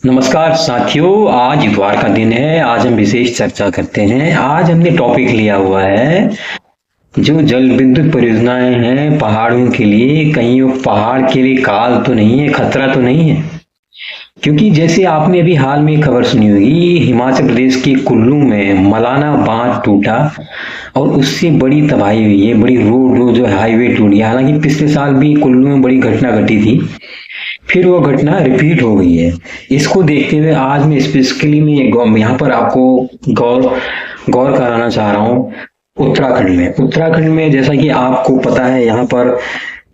नमस्कार साथियों, आज इतवार का दिन है। आज हम विशेष चर्चा करते हैं। आज हमने टॉपिक लिया हुआ है जो जल विद्युत परियोजनाएं हैं पहाड़ों के लिए। कहीं वो पहाड़ के लिए काल तो नहीं है, खतरा तो नहीं है? क्योंकि जैसे आपने अभी हाल में खबर सुनी होगी, हिमाचल प्रदेश के कुल्लू में मलाना बांध टूटा और उससे बड़ी तबाही हुई है। बड़ी रोड जो हाईवे टूट गया। हालांकि पिछले साल भी कुल्लू में बड़ी घटना घटी थी, फिर वो घटना रिपीट हो गई है। इसको देखते हुए आज मैं स्पेसिफिकली मैं यहाँ पर आपको गौर गौर कराना चाह रहा हूँ उत्तराखंड में जैसा कि आपको पता है, यहाँ पर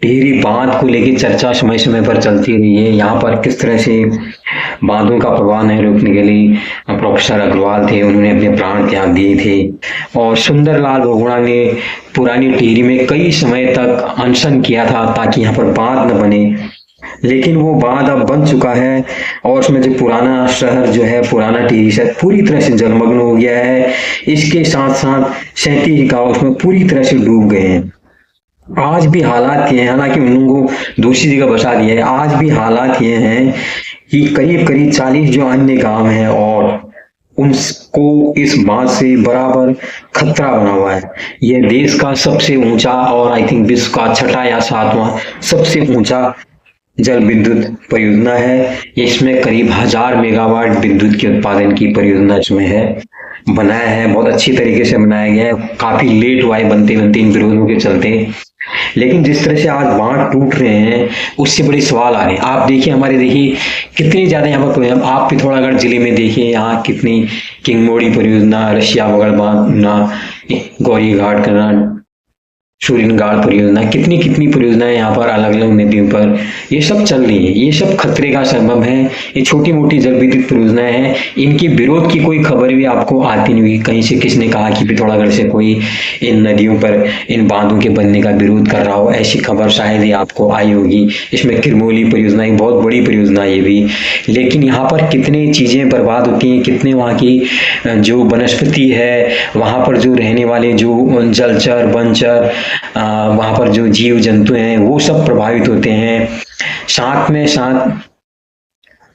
टिहरी बांध को लेकर चर्चा समय समय पर चलती रही है। यहाँ पर किस तरह से बांधों का प्रवाह नहीं रोकने के लिए प्रोफेसर अग्रवाल थे, उन्होंने अपने प्राण त्याग दिए थे। और सुंदरलाल बहुगुणा ने पुरानी टिहरी में कई समय तक अनशन किया था ताकि यहाँ पर बांध न बने, लेकिन वो बांध अब बन चुका है और उसमें जो पुराना शहर जो है, पुराना टिहरी शहर पूरी तरह से जलमग्न हो गया है। इसके साथ साथ 37 गांव उसमें पूरी तरह से डूब गए हैं। आज भी हालात ये हैं, हालांकि उन लोगों को दूसरी जगह बसा दिया है, आज भी हालात ये हैं कि करीब करीब 40 जो अन्य गांव हैं और उनको इस बात से बराबर खतरा बना हुआ है। यह देश का सबसे ऊंचा और आई थिंक विश्व का छठा या सातवां सबसे ऊंचा जल विद्युत परियोजना है। इसमें करीब 1000 मेगावाट विद्युत के उत्पादन की परियोजना इसमें है। बनाया है, बहुत अच्छी तरीके से बनाया गया है। काफी लेट हुआ है बनते बनते इन विरोधों के चलते। लेकिन जिस तरह से आज बांध टूट रहे हैं, उससे बड़े सवाल आ रहे हैं। आप देखिए, देखिए कितनी ज्यादा यहाँ पर आप पिथौरागढ़ जिले में देखिए, यहाँ कितनी किंगमोड़ी परियोजना, रशिया बगड़ बांध, गौरी घाट करना, सूर्यनगाड़ परियोजना, कितनी कितनी परियोजनाएं यहाँ पर अलग अलग नदियों पर ये सब चल रही है। ये सब खतरे का सबब है। ये छोटी मोटी जल विद्युत परियोजनाएं हैं, इनके विरोध की कोई खबर भी आपको आती नहीं हुई। कहीं से किसने कहा कि पिथौरागढ़ से कोई इन नदियों पर इन बांधों के बनने का विरोध कर रहा हो, ऐसी खबर शायद ही आपको आई होगी। इसमें किरमोली परियोजना एक बहुत बड़ी परियोजना ये भी, लेकिन यहाँ पर कितनी चीजें बर्बाद होती हैं, कितने वहाँ की जो वनस्पति है, वहां पर जो रहने वाले जो जलचर वनचर, वहां पर जो जीव जंतु हैं, वो सब प्रभावित होते हैं। साथ में साथ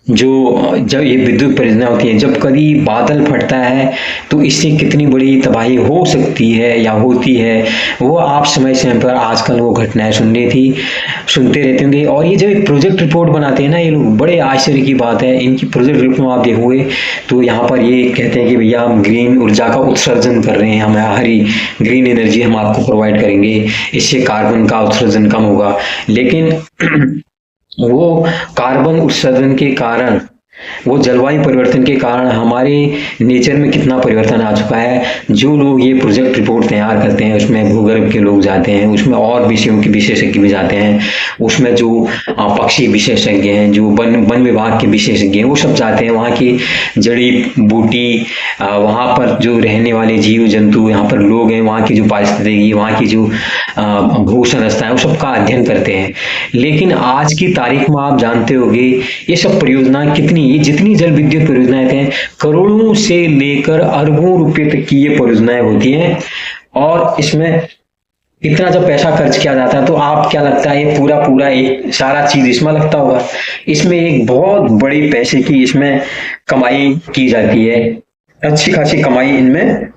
जब ये विद्युत परियोजना होती है, जब कभी बादल फटता है तो इससे कितनी बड़ी तबाही हो सकती है या होती है, वो आप समय समय पर आजकल वो घटनाएं सुनते रहते होंगे। और ये जब एक प्रोजेक्ट रिपोर्ट बनाते हैं ना ये लोग, बड़े आश्चर्य की बात है। इनकी प्रोजेक्ट रिपोर्ट में आप देखोगे तो यहाँ पर ये कहते हैं कि भैया हम ग्रीन ऊर्जा का उत्सर्जन कर रहे हैं, हम हरी ग्रीन एनर्जी हम आपको प्रोवाइड करेंगे, इससे कार्बन का उत्सर्जन कम होगा। लेकिन वो कार्बन उत्सर्जन के कारण, वो जलवायु परिवर्तन के कारण हमारे नेचर में कितना परिवर्तन आ चुका है। जो लोग ये प्रोजेक्ट रिपोर्ट तैयार करते हैं, उसमें भूगर्भ के लोग जाते हैं, उसमें और विषयों के विशेषज्ञ भी जाते हैं, उसमें जो पक्षी विशेषज्ञ हैं, जो वन विभाग के विशेषज्ञ हैं, वो सब जाते हैं। वहाँ की जड़ी बूटी, वहाँ पर जो रहने वाले जीव जंतु, यहाँ पर लोग हैं, वहाँ की जो पारिस्थितिकी, वहाँ की जो भू संरचना है, वो सबका अध्ययन करते हैं। लेकिन आज की तारीख में आप जानते होंगे ये सब परियोजना कितनी, ये जितनी जल विद्युत परियोजनाएं हैं, करोड़ों से लेकर अरबों रुपए तक की ये परियोजनाएं होती हैं। और इसमें इतना जब पैसा खर्च किया जाता है तो आप क्या लगता है, ये पूरा एक सारा चीज इसमें लगता होगा। इसमें एक बहुत बड़ी पैसे की इसमें कमाई की जाती है, अच्छी खासी कमाई इनमें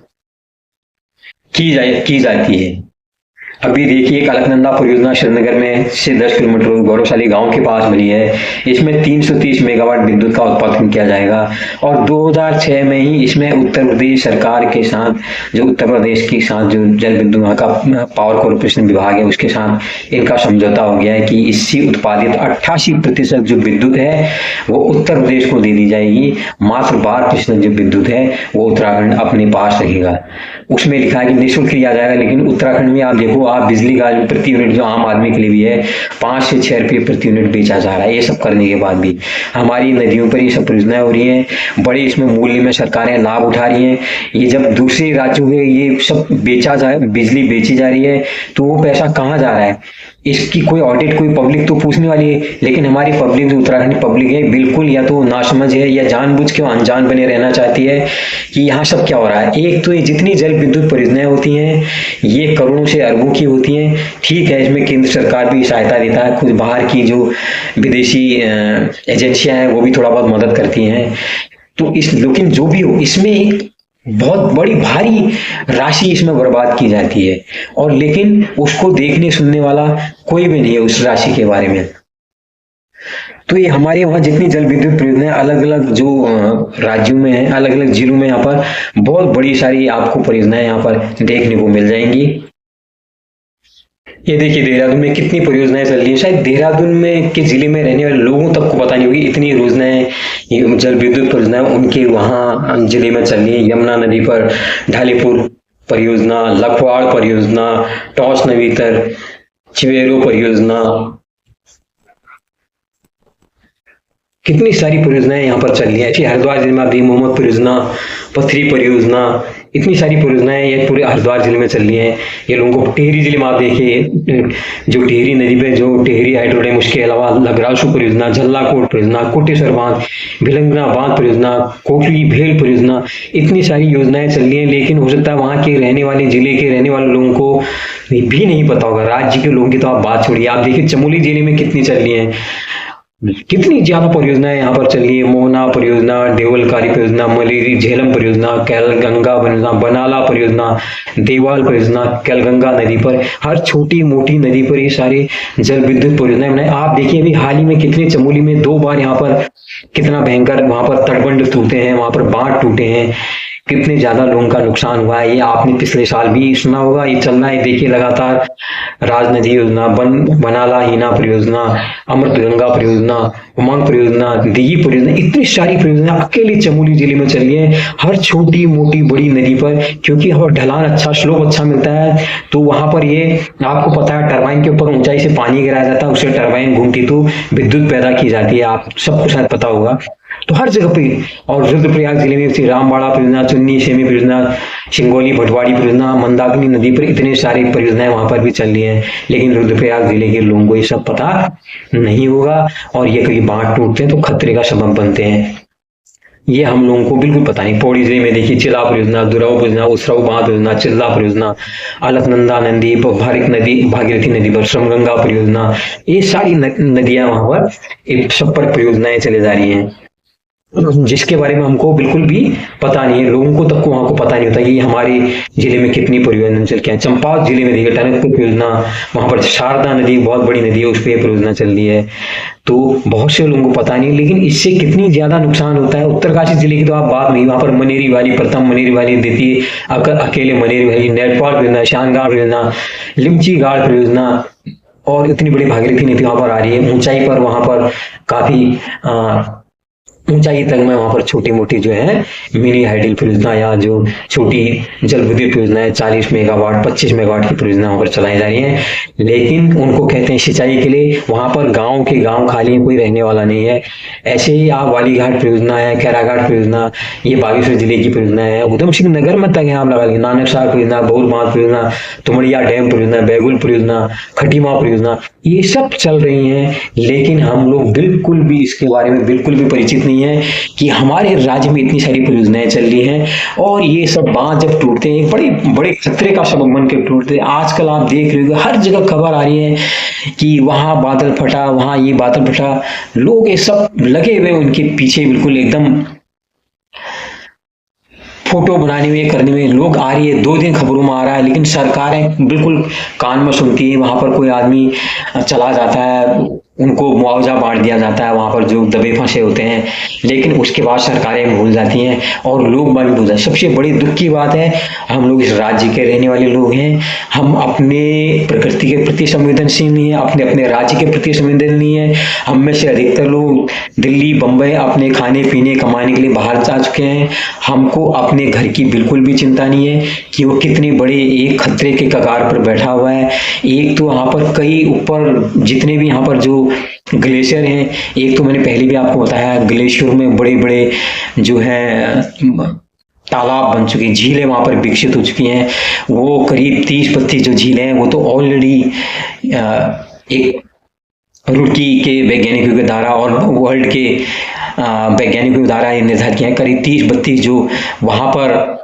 की जाती है। अभी देखिए एक अलकनंदा परियोजना श्रीनगर में से 10 किलोमीटर गौरवशाली गांव के पास बनी है। इसमें 330 मेगावाट विद्युत का उत्पादन किया जाएगा और 2006 में ही इसमें उत्तर प्रदेश सरकार के साथ, जो उत्तर प्रदेश के साथ जो जल विद्युत वहाँ का पावर कॉर्पोरेशन विभाग है, उसके साथ इनका समझौता हो गया है कि इससे उत्पादित 88% जो विद्युत है वो उत्तर प्रदेश को दे दी जाएगी। मात्र 12% जो विद्युत है वो उत्तराखंड अपने पास रखेगा। उसमें लिखा है कि निःशुल्क किया जाएगा। लेकिन उत्तराखंड में आप देखो, आप बिजली का प्रति यूनिट जो आम आदमी के लिए भी है 5 से 6 रुपये प्रति यूनिट बेचा जा रहा है। ये सब करने के बाद भी हमारी नदियों पर ये सब परियोजनाएं हो रही हैं, बड़े इसमें मूल्य में सरकारें लाभ उठा रही हैं। ये जब दूसरे राज्यों में ये सब बिजली बेची जा रही है तो वो पैसा कहाँ जा रहा है, इसकी कोई ऑडिट, कोई पब्लिक तो पूछने वाली है। लेकिन हमारी पब्लिक जो उत्तराखंड पब्लिक है, बिल्कुल या तो नासमझ है या जानबूझ के अनजान बने रहना चाहती है कि यहाँ सब क्या हो रहा है। एक तो ये जितनी जल विद्युत परियोजनाएं होती हैं, ये करोड़ों से अरबों की की होती हैं। ठीक है, इसमें केंद्र सरकार भी सहायता देता है, कुछ बाहर की जो विदेशी एजेंसियां हैं वो भी थोड़ा बहुत मदद करती हैं। तो इस लेकिन जो भी हो, इसमें एक बहुत बड़ी भारी राशि इसमें बर्बाद की जाती है, और लेकिन उसको देखने सुनने वाला कोई भी नहीं है उस राशि के बारे में। तो ये हमारे वहाँ जितनी जल विद्युत परियोजनाएं अलग अलग जो राज्यों में है, अलग अलग जिलों में, यहाँ पर बहुत बड़ी सारी आपको परियोजनाएं यहाँ पर देखने को मिल जाएंगी। ये देखिए देहरादून में कितनी परियोजनाएं चल रही है। शायद देहरादून में के जिले में रहने वाले लोगों तक को पता नहीं होगी, इतनी योजनाएं, जल विद्युत परियोजनाएं उनके वहाँ जिले में चल रही है। यमुना नदी पर ढालीपुर परियोजना, लखवाड़ परियोजना, टॉस नवीतर, चिवेरो परियोजना, कितनी सारी परियोजनाएं यहाँ पर चल रही है। हरिद्वार जिले में अभी मोहम्मद परियोजना, पथरी परियोजना, इतनी सारी परियोजनाएं ये पूरे हरिद्वार जिले में चल रही हैं। ये लोगों को टिहरी जिले में आप देखिए, जो टिहरी नदी पे जो टिहरी हाइड्रो डैम, उसके अलावा लगरासू परियोजना, झल्लाकोट परियोजना, कोटेश्वर बांध, भिलंगना बांध परियोजना, कोटली भेल परियोजना, इतनी सारी योजनाएं चल रही हैं। लेकिन हो सकता है वहाँ के रहने वाले, जिले के रहने वाले लोगों को भी नहीं पता होगा। राज्य के लोगों की तो आप बात छोड़िए, आप देखिए चमोली जिले में कितनी चल रही है, कितनी ज्यादा परियोजनाएं यहाँ पर चल रही है। मोहना परियोजना, देवलकारी परियोजना, मलेरी झेलम परियोजना, कैलगंगा परियोजना, बनाला परियोजना, देवाल परियोजना, कैलगंगा नदी पर, हर छोटी मोटी नदी पर ये सारे जल विद्युत परियोजनाएं बनाए। आप देखिए अभी हाल ही में कितने, चमोली में 2 बार यहाँ पर कितना भयंकर वहां पर तटबंध टूटे हैं, वहां पर बांध टूटे हैं, कितने ज्यादा लोगों का नुकसान हुआ है। ये आपने पिछले साल भी सुना होगा, ये चल रहा है देखिए लगातार। राजनदी योजना, बनाला हीना परियोजना, अमृत गंगा परियोजना, उमंग परियोजना, दिघी परियोजना, इतनी सारी परियोजना अकेले चमोली जिले में चल रही है, हर छोटी मोटी बड़ी नदी पर। क्योंकि वहाँ ढलान अच्छा, स्लोप अच्छा मिलता है, तो वहां पर ये आपको पता है टरबाइन के ऊपर ऊंचाई से पानी गिराया जाता है, उससे टरबाइन घूमती तो विद्युत पैदा की जाती है, आप सबको शायद पता होगा। तो हर जगह पे, और रुद्रप्रयाग जिले में थी रामबाड़ा परियोजना, चुन्नी सेमी परियोजना, सिंगोली भटवाड़ी परियोजना, मंदाकिनी नदी पर इतने सारी परियोजनाएं वहां पर भी चल रही हैं। लेकिन रुद्रप्रयाग जिले के लोगों को ये सब पता नहीं होगा, और ये कहीं बांध टूटते हैं तो खतरे का सबब बनते हैं, ये हम लोगों को बिल्कुल पता नहीं। पौड़ी जिले में देखिए चिला परियोजना, दुराव परियोजना, उसराव बांध परियोजना, चिल्ला परियोजना, अलकनंदा नदी, भारत नदी, भागीरथी नदी पर श्रमगंगा परियोजना, ये सारी नदियां वहां पर सब पर परियोजनाएं चले जा रही हैं, जिसके बारे में हमको बिल्कुल भी पता नहीं है। लोगों को तक को वहां को पता नहीं होता कि हमारे जिले में कितनी परियोजना चल रही है। चंपावत जिले में देखिए टनकपुर परियोजना, वहां पर शारदा नदी बहुत बड़ी नदी है, उस पर परियोजना चल रही है। तो बहुत से लोगों को पता नहीं, लेकिन इससे कितनी ज्यादा नुकसान होता है। उत्तरकाशी जिले की तो आप बात नहीं, वहां पर मनेरी वाली, प्रथम मनेरी वाली देती है, अकेले मनेरी वाली, नेटपाल परियोजना, शानगाड़ परियोजना, लिमची गाड़ परियोजना, और इतनी बड़ी भागीरथी नदी वहां पर आ रही है ऊंचाई पर, वहां पर काफी ऊंचाई तक में वहां पर छोटी मोटी जो है मिनी हाइडल परियोजना, या जो छोटी जल विद्युत परियोजना है 40 मेगावाट 25 मेगावाट की परियोजना वहां पर चलाई जा रही है। लेकिन उनको कहते हैं सिंचाई के लिए, वहां पर गांव के गांव खाली कोई रहने वाला नहीं है। ऐसे ही आप वालीघाट परियोजना है, कैराघाट परियोजना, ये बागेश्वर जिले की परियोजना है। उधम सिंह नगर में तक है आप लगा लीजिए, नानकसार परियोजना, बहुल बांध परियोजना, तुमड़िया डैम परियोजना, बैगुल परियोजना, खटीमा परियोजना, ये सब चल रही हैं। लेकिन हम लोग बिल्कुल भी इसके बारे में बिल्कुल भी परिचित नहीं है कि हमारे राज्य में इतनी सारी परियोजनाएं चल रही हैं, और ये सब बांध जब टूटते हैं बड़े बड़े खतरे का सबब बन के टूटते हैं। आजकल आप देख रहे हो हर जगह खबर आ रही है कि वहां बादल फटा, वहां ये बादल फटा, लोग ये सब लगे हुए उनके पीछे, बिल्कुल एकदम फोटो बनाने में, करने में लोग आ रही है। 2 दिन खबरों में आ रहा है, लेकिन सरकारें बिल्कुल कान में सुनती है। वहां पर कोई आदमी चला जाता है, उनको मुआवजा बांट दिया जाता है वहां पर जो दबे फंसे होते हैं, लेकिन उसके बाद सरकारें भूल जाती हैं और लोग बाग भूल जाते हैं। सबसे बड़ी दुख की बात है, हम लोग इस राज्य के रहने वाले लोग हैं, हम अपने प्रकृति के प्रति संवेदनशील नहीं है, अपने अपने राज्य के प्रति संवेदनशील नहीं है। हम में से अधिकतर लोग दिल्ली बंबई अपने खाने पीने कमाने के लिए बाहर जा चुके हैं। हमको अपने घर की बिल्कुल भी चिंता नहीं है कि वो कितने बड़े एक खतरे के कगार पर बैठा हुआ है। एक तो यहाँ पर कई ऊपर जितने भी यहाँ पर जो ग्लेशियर हैं, एक तो मैंने पहले भी आपको बताया, ग्लेशियर में बड़े बड़े जो है तालाब बन चुके हैं, झीलें वहां पर विकसित हो चुकी हैं। वो करीब 30-32 जो झीलें हैं वो तो ऑलरेडी एक रुड़की के वैज्ञानिकों के द्वारा और वर्ल्ड के वैज्ञानिकों के द्वारा निर्धारित किया है। करीब 30-32 जो वहां पर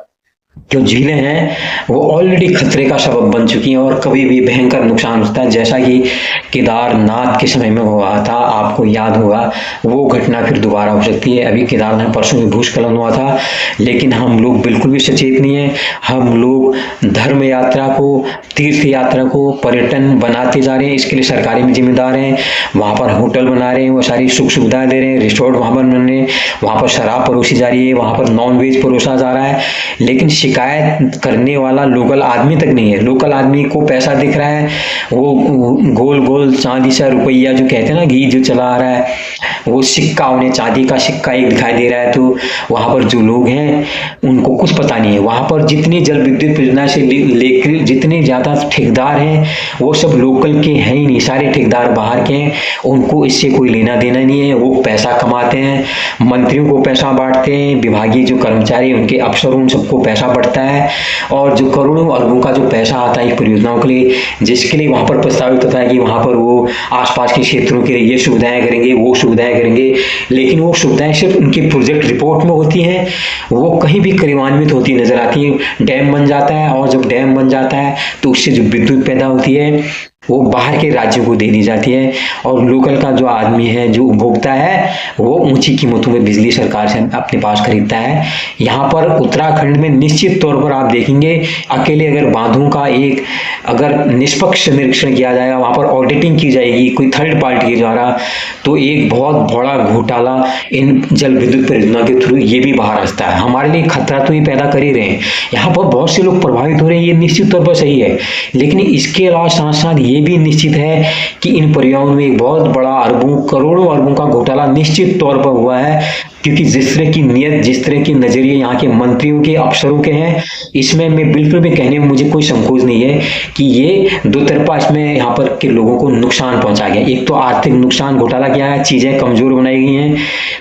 जो झीलें हैं वो ऑलरेडी खतरे का सबब बन चुकी हैं और कभी भी भयंकर नुकसान होता है, जैसा कि केदारनाथ के समय में हुआ था, आपको याद होगा। वो घटना फिर दोबारा हो सकती है। अभी केदारनाथ परसों में भूस्खलन हुआ था, लेकिन हम लोग बिल्कुल भी सचेत नहीं है। हम लोग धर्म यात्रा को, तीर्थ यात्रा को पर्यटन बनाते जा रहे हैं, इसके लिए सरकारें भी जिम्मेदार हैं। वहाँ पर होटल बना रहे हैं, वो सारी सुख सुविधाएं दे रहे हैं, रिसोर्ट वहाँ बन रहे हैं, वहाँ पर शराब परोसी जा रही है, वहाँ पर नॉन वेज परोसा जा रहा है, लेकिन शिकायत करने वाला लोकल आदमी तक नहीं है। लोकल आदमी को पैसा दिख रहा है, वो गोल गोल चांदी सा रुपया जो कहते हैं ना, घी जो चला आ रहा है, वो सिक्का, उन्हें चांदी का सिक्का एक दिखाई दे रहा है। तो वहां पर जो लोग हैं उनको कुछ पता नहीं है। वहां पर जितनी जल विद्युत परियोजना से लेकर जितने ज्यादा ठेकेदार हैं वो सब लोकल के हैं ही नहीं, सारे ठेकेदार बाहर के हैं। उनको इससे कोई लेना देना नहीं है, वो पैसा कमाते हैं, मंत्रियों को पैसा बांटते हैं, विभागीय जो कर्मचारी उनके अफसर उन सबको पैसा बढ़ता है, और जो करोड़ों अरबों का जो पैसा आता है परियोजनाओं के लिए, जिसके लिए वहां पर प्रस्तावित होता है कि वहां पर वो आसपास के क्षेत्रों के लिए ये सुविधाएं करेंगे, वो सुविधाएं करेंगे, लेकिन वो सुविधाएं सिर्फ उनकी प्रोजेक्ट रिपोर्ट में होती हैं, वो कहीं भी क्रियान्वित होती नजर आती है। डैम बन जाता है, और जब डैम बन जाता है तो उससे जो विद्युत पैदा होती है वो बाहर के राज्यों को दे दी जाती है, और लोकल का जो आदमी है, जो उपभोक्ता है, वो ऊंची कीमतों में बिजली सरकार से अपने पास खरीदता है। यहाँ पर उत्तराखंड में निश्चित तौर पर आप देखेंगे, अकेले अगर बांधों का एक अगर निष्पक्ष निरीक्षण किया जाएगा, वहां पर ऑडिटिंग की जाएगी कोई थर्ड पार्टी के द्वारा, तो एक बहुत बड़ा घोटाला इन जल विद्युत परियोजना के थ्रू ये भी बाहर आता है। हमारे लिए खतरा तो ये पैदा कर ही रहे हैं, यहाँ पर बहुत से लोग प्रभावित हो रहे हैं, ये निश्चित तौर पर सही है, लेकिन इसके अलावा साथ साथ ये भी निश्चित है कि इन परियोजनाओं में एक बहुत बड़ा अरबों करोड़ों अरबों का घोटाला निश्चित तौर पर हुआ है, क्योंकि जिस तरह की नियत, जिस तरह की नजरिए यहाँ के मंत्रियों के, अफसरों के हैं, इसमें मैं बिल्कुल भी कहने में मुझे कोई संकोच नहीं है कि ये दो तरफा इसमें यहाँ पर के लोगों को नुकसान पहुंचा गया। एक तो आर्थिक नुकसान, घोटाला किया है, चीजें कमजोर बनाई गई हैं,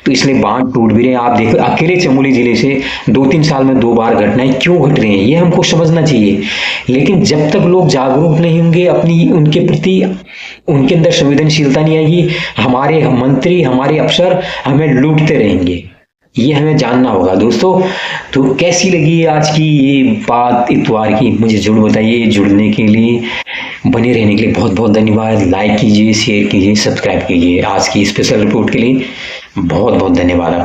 तो इसलिए बांध टूट भी रहे हैं। आप देखो अकेले चमोली जिले से 2-3 साल में 2 बार घटनाएं क्यों घट रही हैं, ये हमको समझना चाहिए। लेकिन जब तक लोग जागरूक नहीं होंगे अपनी उनके प्रति, उनके अंदर संवेदनशीलता नहीं आएगी, हमारे मंत्री, हमारे अफसर हमें लूटते रहेंगे। ये हमें जानना होगा दोस्तों। तो कैसी लगी आज की ये बात इतवार की, मुझे जरूर बताइए। जुड़ने के लिए, बने रहने के लिए बहुत बहुत धन्यवाद। लाइक कीजिए, शेयर कीजिए, सब्सक्राइब कीजिए। आज की स्पेशल रिपोर्ट के लिए बहुत बहुत धन्यवाद।